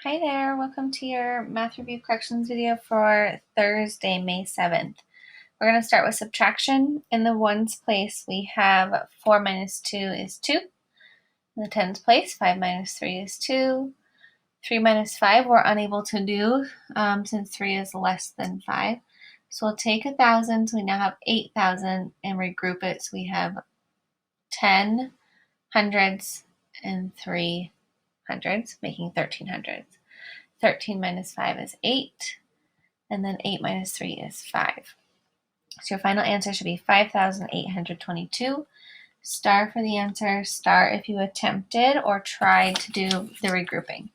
Hi there, welcome to your math review corrections video for Thursday, May 7th. We're going to start with subtraction. In the ones place, we have 4 minus 2 is 2. In the tens place, 5 minus 3 is 2. 3 minus 5 we're unable to do since 3 is less than 5. So we'll take 1,000, so we now have 8,000, and regroup it so we have 10 hundreds and 3 hundreds, making 13 hundreds. 13 minus 5 is 8, and then 8 minus 3 is 5. So your final answer should be 5,822. Star for the answer, star if you attempted or tried to do the regrouping.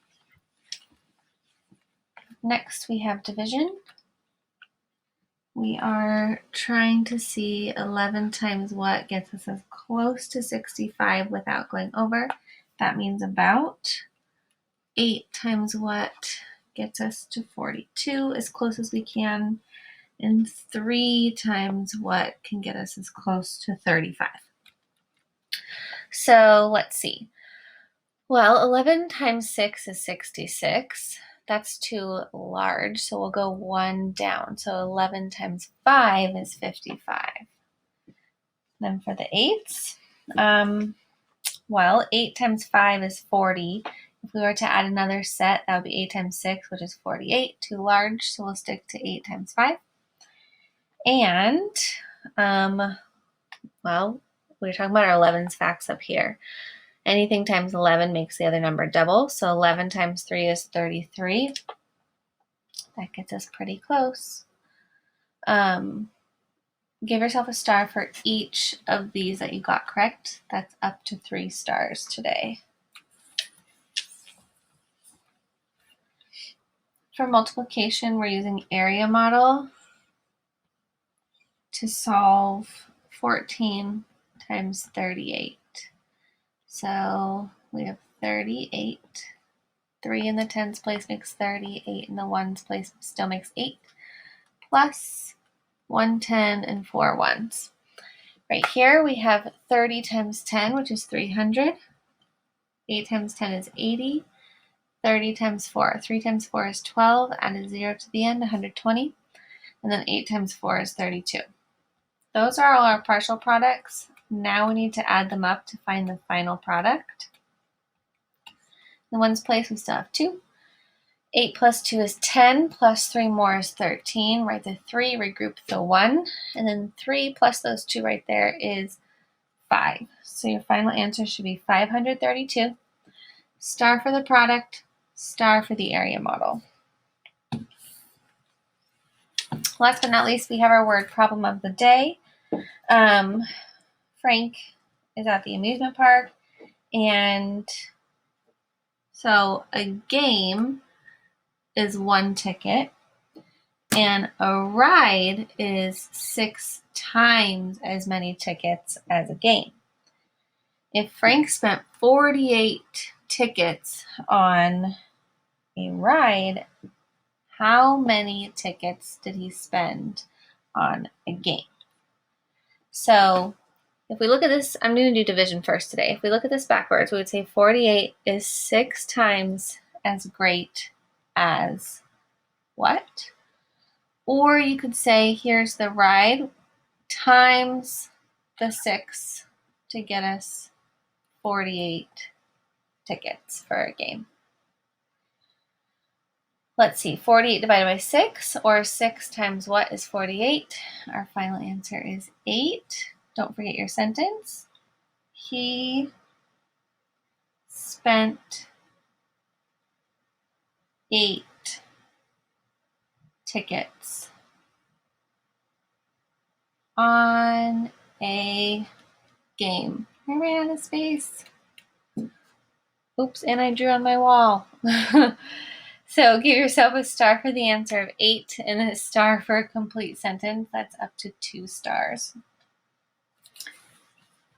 Next, we have division. We are trying to see 11 times what gets us as close to 65 without going over. That means about 8 times what gets us to 42 as close as we can, and 3 times what can get us as close to 35. So let's see. Well, 11 times 6 is 66. That's too large, so we'll go 1 down. So 11 times 5 is 55. Then for the eighths, well, 8 times 5 is 40. If we were to add another set, that would be 8 times 6, which is 48. Too large, so we'll stick to 8 times 5. And, well, we were talking about our 11s facts up here. Anything times 11 makes the other number double, so 11 times 3 is 33. That gets us pretty close. Give yourself a star for each of these that you got correct. That's up to 3 stars today. For multiplication, we're using area model to solve 14 times 38. So we have 38. 3 in the tens place makes 30. 8 in the ones place still makes 8. Plus 1 10 and 4 ones. Right here we have 30 times 10, which is 300. 8 times 10 is 80. 30 times 4. 3 times 4 is 12. Add a 0 to the end, 120. And then 8 times 4 is 32. Those are all our partial products. Now we need to add them up to find the final product. In the ones place, we still have 2. 8 plus 2 is 10, plus 3 more is 13. Write the 3, regroup the 1, and then 3 plus those 2 right there is 5. So your final answer should be 532. Star for the product, star for the area model. Last but not least, we have our word problem of the day. Frank is at the amusement park, and so a game is 1 ticket, and a ride is 6 times as many tickets as a game. If Frank spent 48 tickets on a ride, how many tickets did he spend on a game? So if we look at this, I'm going to do division first today. If we look at this backwards, we would say 48 is 6 times as great as what? Or you could say here's the ride times the 6 to get us 48 tickets for a game. Let's see, 48 divided by 6, or 6 times what is 48? Our final answer is 8. Don't forget your sentence. He spent 8 tickets on a game. I ran out of space. Oops, and I drew on my wall. So give yourself a star for the answer of 8 and a star for a complete sentence. That's up to 2 stars.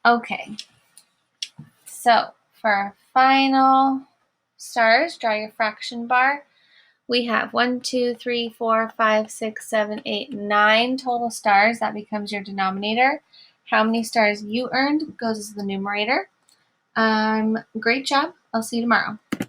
Okay, so for our final stars, draw your fraction bar. We have 1, 2, 3, 4, 5, 6, 7, 8, 9 total stars. That becomes your denominator. How many stars you earned goes as the numerator. Great job. I'll see you tomorrow.